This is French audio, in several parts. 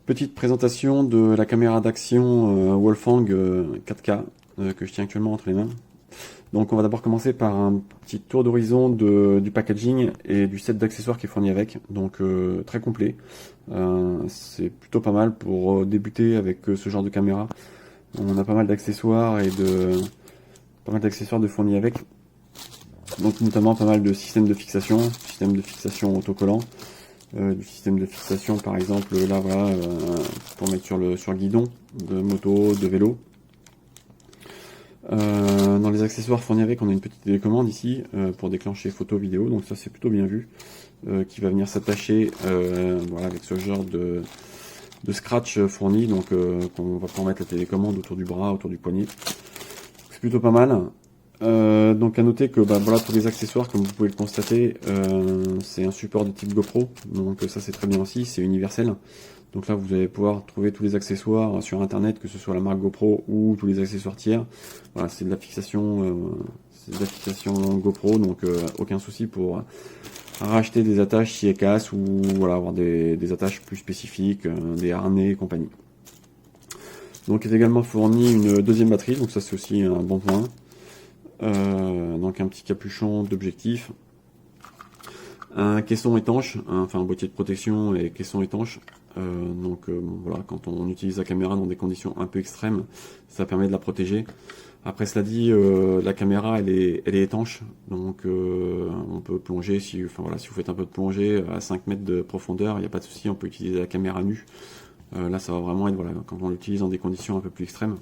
Petite présentation de la caméra d'action Wolfgang 4K que je tiens actuellement entre les mains. Donc on va d'abord commencer par un petit tour d'horizon du packaging et du set d'accessoires qui est fourni avec. Donc très complet. C'est plutôt pas mal pour débuter avec ce genre de caméra. On a pas mal d'accessoires de fournis avec. Donc notamment pas mal de systèmes de fixation autocollant. Du système de fixation par exemple là voilà pour mettre sur le guidon de moto, de vélo. Dans les accessoires fournis avec, on a une petite télécommande ici pour déclencher photo vidéo, donc ça c'est plutôt bien vu, qui va venir s'attacher voilà, avec ce genre de scratch fourni, donc qu'on va pouvoir mettre la télécommande autour du bras, autour du poignet. C'est plutôt pas mal. Donc à noter que voilà, pour les accessoires, comme vous pouvez le constater, c'est un support de type GoPro, donc ça c'est très bien aussi, c'est universel. Donc là vous allez pouvoir trouver tous les accessoires sur internet, que ce soit la marque GoPro ou tous les accessoires tiers. Voilà, c'est de la fixation GoPro, donc aucun souci pour racheter des attaches si elles cassent ou voilà, avoir des attaches plus spécifiques, des harnais et compagnie. Donc il est également fourni une deuxième batterie, donc ça c'est aussi un bon point. Donc un petit capuchon d'objectif, un caisson étanche, enfin un boîtier de protection et caisson étanche. Bon, voilà, quand on utilise la caméra dans des conditions un peu extrêmes, ça permet de la protéger. Après cela dit, la caméra elle est étanche, donc on peut plonger, si vous faites un peu de plongée à 5 mètres de profondeur, il n'y a pas de souci, on peut utiliser la caméra nue. Là ça va vraiment être voilà, quand on l'utilise dans des conditions un peu plus extrêmes.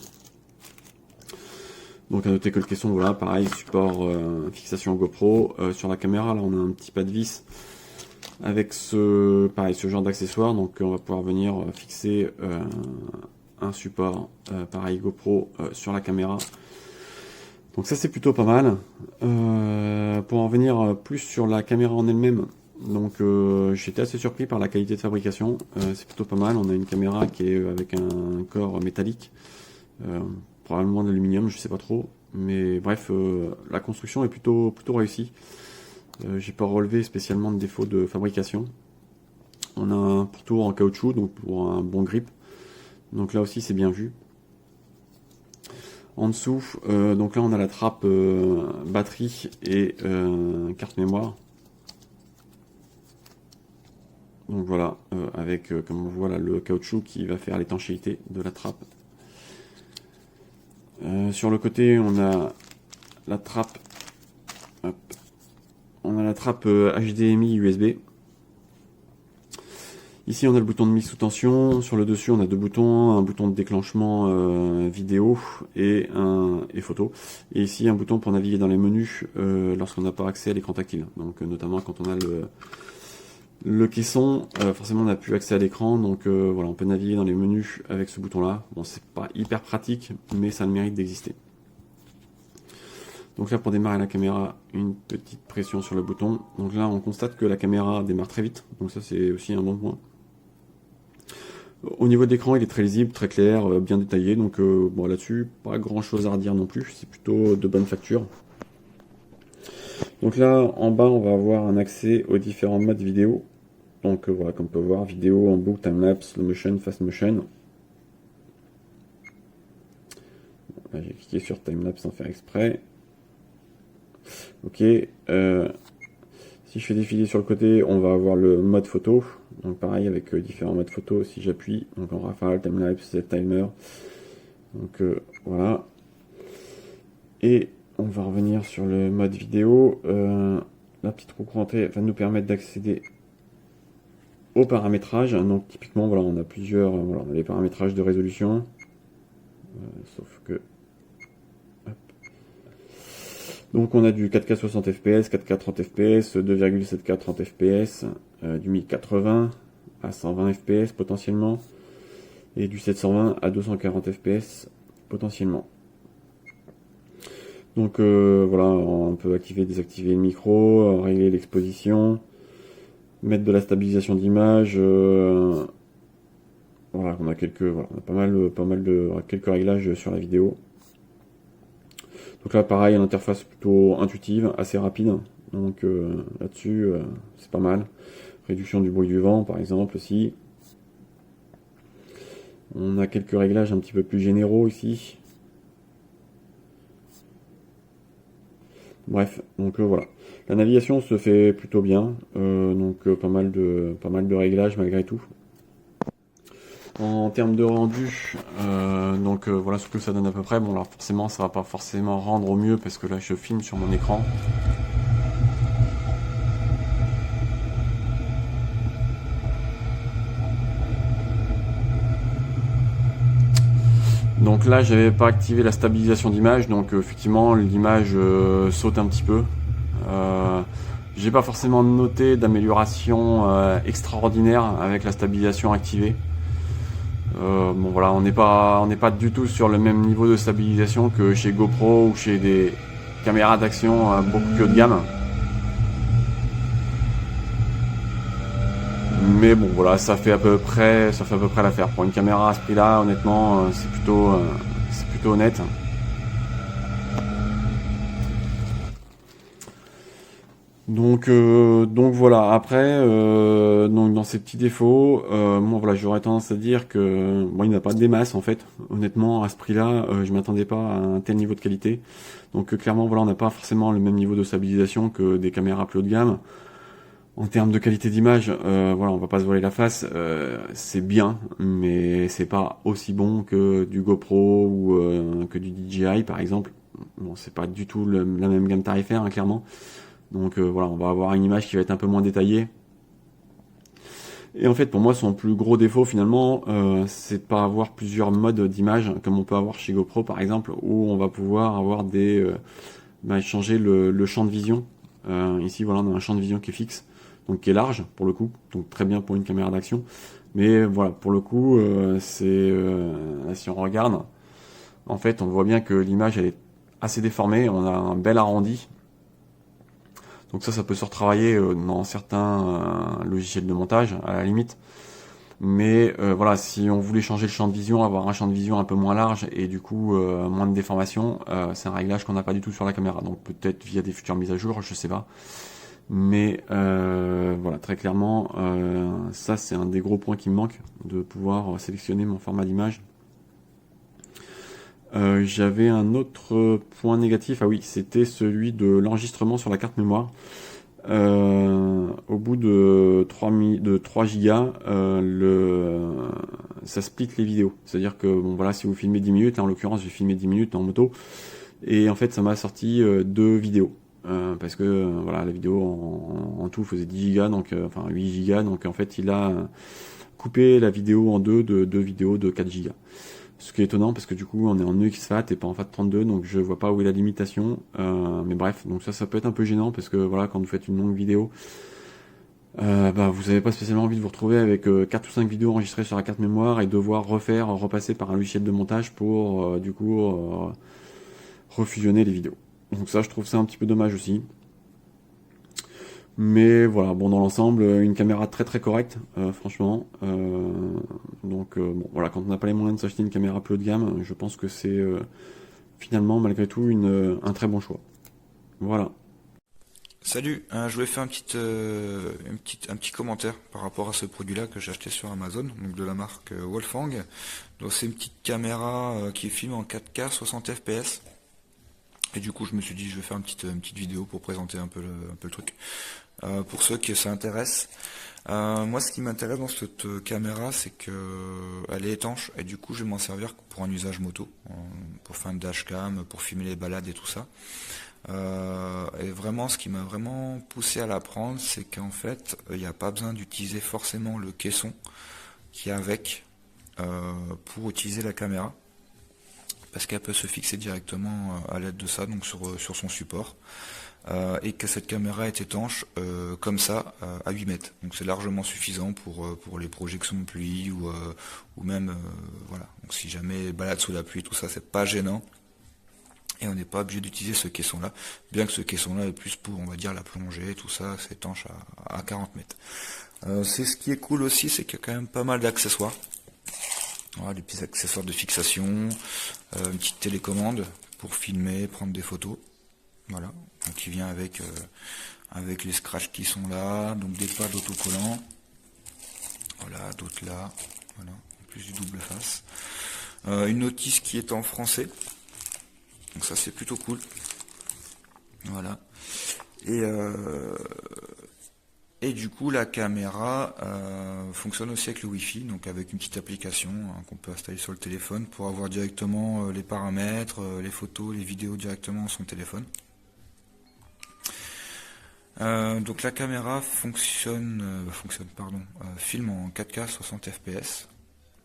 Donc à noter que le caisson, voilà, pareil, support fixation GoPro. Sur la caméra, là on a un petit pas de vis avec ce genre d'accessoire. Donc on va pouvoir venir fixer un support pareil GoPro sur la caméra. Donc ça c'est plutôt pas mal. Pour en venir plus sur la caméra en elle-même, donc j'étais assez surpris par la qualité de fabrication. C'est plutôt pas mal. On a une caméra qui est avec un corps métallique. Probablement de l'aluminium, je sais pas trop, mais bref, la construction est plutôt réussie. J'ai pas relevé spécialement de défauts de fabrication. On a un pourtour en caoutchouc, donc pour un bon grip. Donc là aussi c'est bien vu. En dessous, donc là on a la trappe batterie et carte mémoire. Donc voilà, avec comme on voit là le caoutchouc qui va faire l'étanchéité de la trappe. Sur le côté, on a la trappe, HDMI USB. Ici, on a le bouton de mise sous tension. Sur le dessus, on a deux boutons, un bouton de déclenchement vidéo et photo. Et ici, un bouton pour naviguer dans les menus lorsqu'on n'a pas accès à l'écran tactile. Donc, notamment quand on a le caisson, forcément on n'a plus accès à l'écran, donc voilà, on peut naviguer dans les menus avec ce bouton là. Bon, c'est pas hyper pratique, mais ça a le mérite d'exister. Donc là, pour démarrer la caméra, une petite pression sur le bouton. Donc là, on constate que la caméra démarre très vite, donc ça c'est aussi un bon point. Au niveau de l'écran, il est très lisible, très clair, bien détaillé, donc bon, là-dessus, pas grand chose à redire non plus, c'est plutôt de bonne facture. Donc là, en bas, on va avoir un accès aux différents modes vidéo. Donc voilà, comme on peut voir, vidéo en boucle, timelapse, slow motion, fast motion. Là, j'ai cliqué sur timelapse sans faire exprès. Ok. Si je fais défiler sur le côté, on va avoir le mode photo. Donc pareil, avec différents modes photo. Si j'appuie, donc en rafale, timelapse, set timer. Donc voilà. Et on va revenir sur le mode vidéo. La petite roue courantée va nous permettre d'accéder au paramétrage. Donc typiquement, voilà, on a plusieurs, voilà, on a les paramétrages de résolution. Sauf que, hop. Donc on a du 4K 60 fps, 4K 30 fps, 2,7K 30 fps, du 1080 à 120 fps potentiellement, et du 720 à 240 fps potentiellement. Donc voilà, on peut activer, désactiver le micro, régler l'exposition, mettre de la stabilisation d'image. Voilà, on a on a pas mal de quelques réglages sur la vidéo. Donc là, pareil, une interface plutôt intuitive, assez rapide. Donc là-dessus, c'est pas mal. Réduction du bruit du vent, par exemple, aussi. On a quelques réglages un petit peu plus généraux ici. Bref, donc voilà. La navigation se fait plutôt bien, donc pas mal de réglages malgré tout. En termes de rendu, voilà ce que ça donne à peu près. Bon, alors forcément, ça va pas forcément rendre au mieux parce que là, je filme sur mon écran. Donc là, j'avais pas activé la stabilisation d'image, donc effectivement, l'image saute un petit peu. J'ai pas forcément noté d'amélioration extraordinaire avec la stabilisation activée. Bon voilà, on n'est pas du tout sur le même niveau de stabilisation que chez GoPro ou chez des caméras d'action beaucoup plus haut de gamme. Mais bon voilà, ça fait à peu près l'affaire. Pour une caméra à ce prix-là, honnêtement, c'est plutôt honnête. Donc voilà. Après, donc dans ces petits défauts, moi voilà, j'aurais tendance à dire que bon, il n'y a pas des masses en fait. Honnêtement, à ce prix-là, je m'attendais pas à un tel niveau de qualité. Donc clairement, voilà, on n'a pas forcément le même niveau de stabilisation que des caméras plus haut de gamme. En termes de qualité d'image, voilà, on va pas se voiler la face. C'est bien, mais c'est pas aussi bon que du GoPro ou que du DJI par exemple. Bon, c'est pas du tout la même gamme tarifaire, hein, clairement. Donc voilà, on va avoir une image qui va être un peu moins détaillée. Et en fait, pour moi, son plus gros défaut finalement, c'est de pas avoir plusieurs modes d'image, comme on peut avoir chez GoPro par exemple, où on va pouvoir avoir changer le champ de vision. Ici, voilà, on a un champ de vision qui est fixe, donc qui est large pour le coup, donc très bien pour une caméra d'action. Mais voilà, pour le coup, si on regarde, en fait, on voit bien que l'image elle est assez déformée, on a un bel arrondi. Donc ça peut se retravailler dans certains logiciels de montage, à la limite. Mais voilà, si on voulait changer le champ de vision, avoir un champ de vision un peu moins large et du coup moins de déformation, c'est un réglage qu'on n'a pas du tout sur la caméra. Donc peut-être via des futures mises à jour, je sais pas. Mais voilà, très clairement, ça c'est un des gros points qui me manque, de pouvoir sélectionner mon format d'image. J'avais un autre point négatif, ah oui, c'était celui de l'enregistrement sur la carte mémoire. Au bout de 3 Go, ça split les vidéos. C'est-à-dire que bon voilà, si vous filmez 10 minutes, là, en l'occurrence j'ai filmé 10 minutes en moto, et en fait ça m'a sorti 2 vidéos. Parce que voilà, la vidéo en tout faisait 10 Go, donc enfin 8 Go, donc en fait il a coupé la vidéo en deux vidéos de 4 Go. Ce qui est étonnant parce que du coup on est en EXFAT et pas en FAT32, donc je vois pas où est la limitation. Mais bref, donc ça peut être un peu gênant parce que voilà, quand vous faites une longue vidéo, vous n'avez pas spécialement envie de vous retrouver avec 4 ou 5 vidéos enregistrées sur la carte mémoire et devoir repasser par un logiciel de montage pour refusionner les vidéos. Donc ça, je trouve ça un petit peu dommage aussi. Mais voilà, bon, dans l'ensemble, une caméra très très correcte, franchement. Bon, voilà, quand on n'a pas les moyens de s'acheter une caméra plus haut de gamme, je pense que c'est finalement, malgré tout, un très bon choix. Voilà. Salut, je voulais faire un petit commentaire par rapport à ce produit-là que j'ai acheté sur Amazon, donc de la marque Wolfang. Donc c'est une petite caméra qui filme en 4K 60 fps. Et du coup je me suis dit je vais faire une petite vidéo pour présenter un peu le truc. Pour ceux qui s'intéressent, moi ce qui m'intéresse dans cette caméra c'est que elle est étanche et du coup je vais m'en servir pour un usage moto, pour faire une dashcam, pour filmer les balades et tout ça. Et vraiment ce qui m'a vraiment poussé à la prendre c'est qu'en fait il n'y a pas besoin d'utiliser forcément le caisson qui est avec pour utiliser la caméra, parce qu'elle peut se fixer directement à l'aide de ça, donc sur son support, et que cette caméra est étanche comme ça à 8 mètres. Donc c'est largement suffisant pour les projections de pluie ou même voilà. Donc si jamais balade sous la pluie, tout ça, c'est pas gênant. Et on n'est pas obligé d'utiliser ce caisson là, bien que ce caisson là est plus pour, on va dire, la plongée, tout ça, c'est étanche à 40 mètres. C'est ce qui est cool aussi, c'est qu'il y a quand même pas mal d'accessoires. Voilà, des petits accessoires de fixation, une petite télécommande pour filmer, prendre des photos. Voilà, donc il vient avec les scratchs qui sont là, donc des pads autocollants. Voilà, d'autres là. Voilà, plus du double face. Une notice qui est en français, donc ça c'est plutôt cool. Voilà. Et du coup la caméra fonctionne aussi avec le Wi-Fi, donc avec une petite application qu'on peut installer sur le téléphone pour avoir directement les paramètres, les photos, les vidéos directement sur son téléphone. Donc la caméra filme en 4K 60 fps.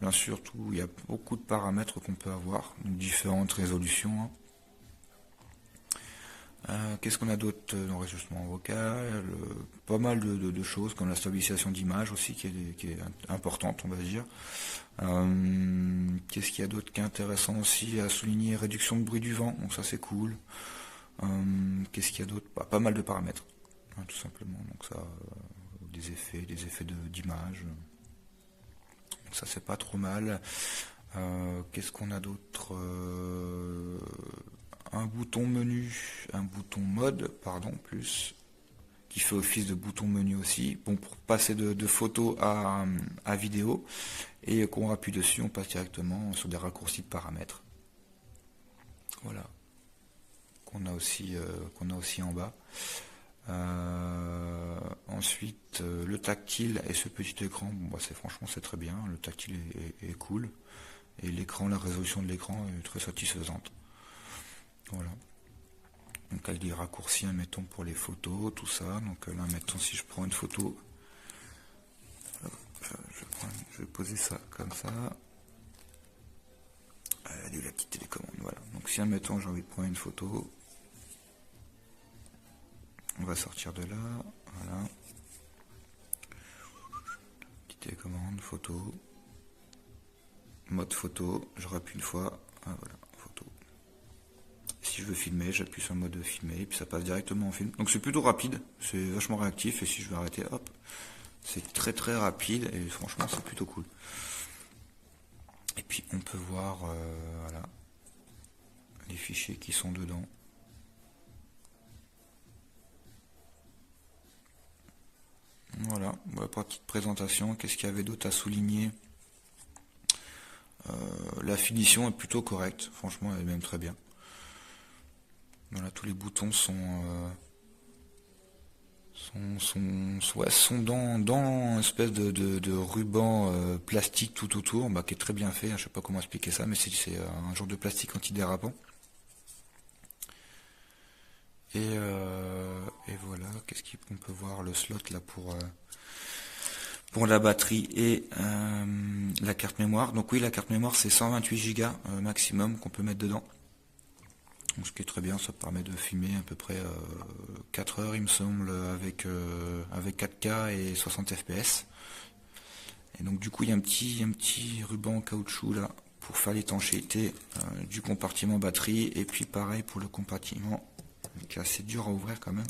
Bien sûr, il y a beaucoup de paramètres qu'on peut avoir, donc différentes résolutions. Qu'est-ce qu'on a d'autre dans l'enregistrement vocal? Pas mal de choses, comme la stabilisation d'image aussi, qui est importante, on va dire. Qu'est-ce qu'il y a d'autre qui est intéressant aussi à souligner? Réduction de bruit du vent, donc ça c'est cool. Qu'est-ce qu'il y a d'autre? Pas mal de paramètres, hein, tout simplement. Donc ça, des effets d'image. Donc ça c'est pas trop mal. Qu'est-ce qu'on a d'autre? Un bouton mode, plus, qui fait office de bouton menu aussi. Bon, pour passer de photo à vidéo, et quand on appuie dessus, on passe directement sur des raccourcis de paramètres. Voilà. Qu'on a aussi en bas. Ensuite, le tactile et ce petit écran, bon, franchement c'est très bien. Le tactile est cool. Et l'écran, la résolution de l'écran est très satisfaisante. Voilà. Donc avec des raccourcis, mettons, pour les photos, tout ça. Donc là, mettons, si je prends une photo, hop, je vais poser ça comme ça. Allez, la petite télécommande, voilà. Donc si, mettons, j'ai envie de prendre une photo, on va sortir de là, voilà. Petite télécommande, photo, mode photo, je rappuie une fois, ah, voilà. Si je veux filmer, j'appuie sur le mode de filmer, et puis ça passe directement en film. Donc c'est plutôt rapide, c'est vachement réactif, et si je veux arrêter, hop, c'est très très rapide, et franchement c'est plutôt cool. Et puis on peut voir voilà, les fichiers qui sont dedans. Voilà, petite présentation. Qu'est-ce qu'il y avait d'autre à souligner? La finition est plutôt correcte, franchement elle est même très bien. Voilà, tous les boutons sont dans une espèce de ruban plastique tout autour, qui est très bien fait, hein, je sais pas comment expliquer ça, mais c'est un genre de plastique antidérapant. Et voilà, qu'est-ce qu'on peut voir? Le slot là pour la batterie et la carte mémoire. Donc oui, la carte mémoire c'est 128 Go maximum qu'on peut mettre dedans. Donc, ce qui est très bien, ça permet de filmer à peu près 4 heures il me semble avec 4K et 60 fps. Et donc du coup il y a un petit ruban en caoutchouc là pour faire l'étanchéité du compartiment batterie, et puis pareil pour le compartiment qui est assez dur à ouvrir quand même.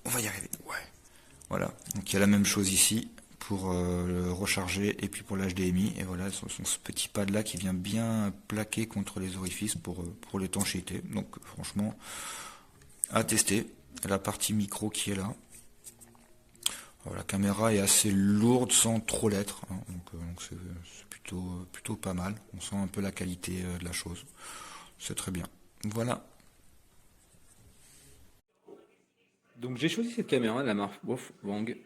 On va y arriver, ouais. Voilà, donc il y a la même chose ici pour le recharger, et puis pour l'HDMI, et voilà, ce petit pad là qui vient bien plaquer contre les orifices pour l'étanchéité. Donc franchement à tester. La partie micro qui est là. Alors, la caméra est assez lourde sans trop l'être, hein, donc c'est plutôt pas mal. On sent un peu la qualité de la chose, c'est très bien. Voilà. Donc j'ai choisi cette caméra de la marque Wolfgang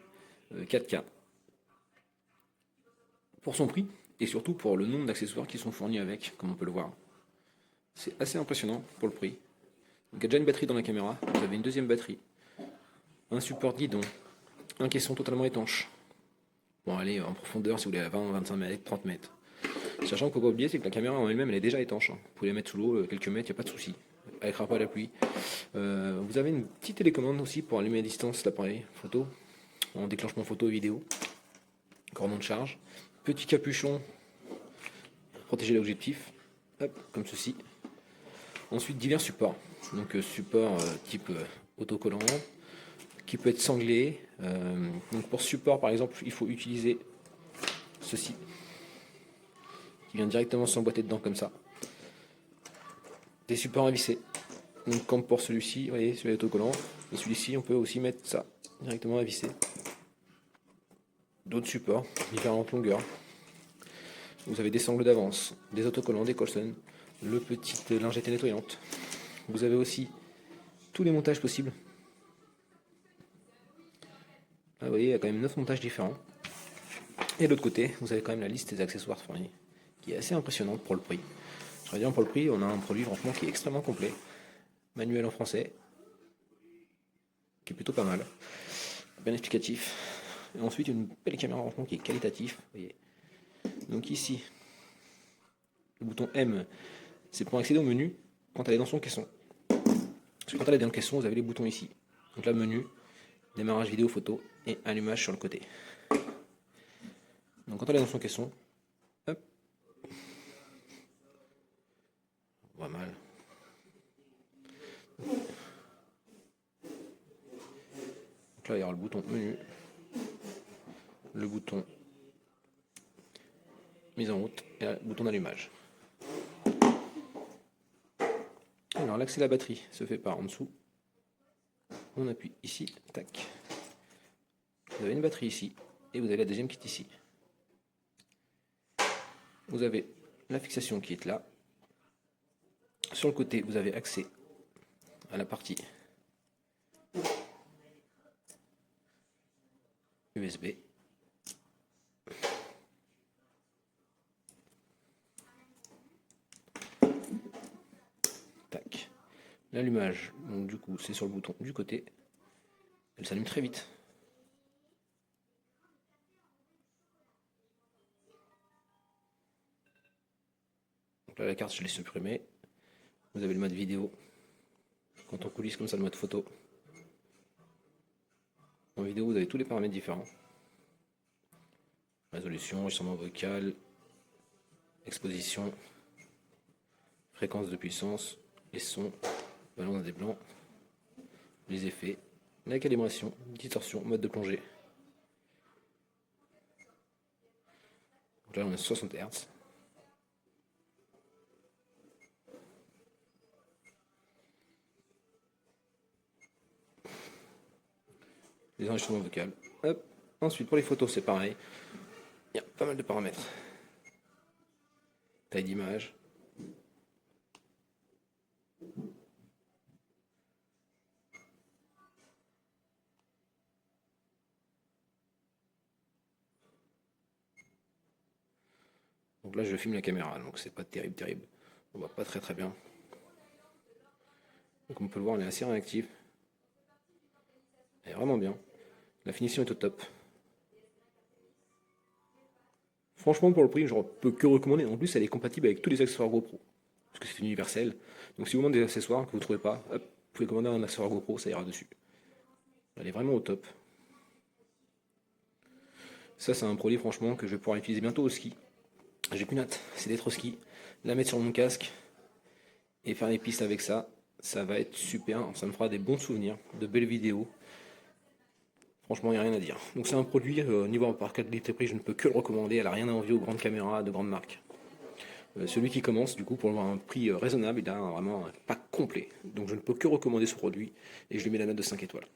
4K pour son prix, et surtout pour le nombre d'accessoires qui sont fournis avec, comme on peut le voir. C'est assez impressionnant pour le prix. Donc il y a déjà une batterie dans la caméra, vous avez une deuxième batterie, un support guidon, un caisson totalement étanche. Bon, allez en profondeur si vous voulez à 20, 25 mètres, 30 mètres. Sachant qu'il ne faut pas oublier, c'est que la caméra en elle-même elle est déjà étanche. Vous pouvez la mettre sous l'eau quelques mètres, il n'y a pas de souci. Elle ne craint pas la pluie. Vous avez une petite télécommande aussi pour allumer à distance l'appareil photo, en déclenchement photo et vidéo. Cordon de charge. Petit capuchon pour protéger l'objectif. Hop, comme ceci. Ensuite divers supports. Donc support type autocollant, qui peut être sanglé. Donc pour support par exemple, il faut utiliser ceci, qui vient directement s'emboîter dedans comme ça. Des supports à visser. Donc comme pour celui-ci, vous voyez, celui autocollant. Et celui-ci, on peut aussi mettre ça directement à visser. d'autres supports, différentes longueurs. Vous avez des sangles d'avance, des autocollants, des Colson, le petit lingette nettoyante. Vous avez aussi tous les montages possibles. Là, vous voyez, il y a quand même 9 montages différents. Et de l'autre côté, vous avez quand même la liste des accessoires fournis, qui est assez impressionnante pour le prix. Je veux dire, pour le prix, on a un produit franchement qui est extrêmement complet. Manuel en français, qui est plutôt pas mal. Bien explicatif. Et ensuite, une belle caméra franchement qui est qualitative. Vous voyez. Donc ici, le bouton M, c'est pour accéder au menu quand elle est dans son caisson. Parce que quand elle est dans le caisson, vous avez les boutons ici. Donc là, menu, démarrage vidéo, photo et allumage sur le côté. Donc quand elle est dans son caisson, hop, on voit mal. Donc là, il y aura le bouton menu, le bouton mise en route et le bouton d'allumage. Alors l'accès à la batterie se fait par en dessous. On appuie ici, tac. Vous avez une batterie ici et vous avez la deuxième qui est ici. Vous avez la fixation qui est là. Sur le côté, vous avez accès à la partie USB. Tac. L'allumage, donc du coup, c'est sur le bouton du côté. Elle s'allume très vite. Donc là, la carte, je l'ai supprimée. Vous avez le mode vidéo. Quand on coulisse comme ça, le mode photo. En vidéo, vous avez tous les paramètres différents. Résolution, enregistrement vocal, exposition, fréquence de puissance, les sons, balance des blancs, les effets, la calibration, distorsion, mode de plongée. Donc là, on est 60 Hz. Les enregistrements vocaux. Hop. Ensuite, pour les photos, c'est pareil. Il y a pas mal de paramètres. Taille d'image. Donc là, je filme la caméra, donc c'est pas terrible. On voit pas très bien. Donc on peut le voir, on est assez réactif. Elle est vraiment bien. La finition est au top. Franchement, pour le prix, je ne peux que recommander. En plus, elle est compatible avec tous les accessoires GoPro. Parce que c'est universel. Donc si vous demandez des accessoires que vous ne trouvez pas, hop, vous pouvez commander un accessoire GoPro, ça ira dessus. Elle est vraiment au top. Ça, c'est un produit, franchement, que je vais pouvoir utiliser bientôt au ski. J'ai qu'une hâte, c'est d'être au ski, la mettre sur mon casque et faire des pistes avec ça. Ça va être super, ça me fera des bons souvenirs, de belles vidéos. Franchement, il n'y a rien à dire. Donc c'est un produit, niveau par qualité-prix, je ne peux que le recommander. Elle n'a rien à envier aux grandes caméras de grandes marques. Celui qui commence, du coup, pour avoir un prix raisonnable, il a vraiment un pack complet. Donc je ne peux que recommander ce produit et je lui mets la note de 5 étoiles.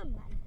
mal.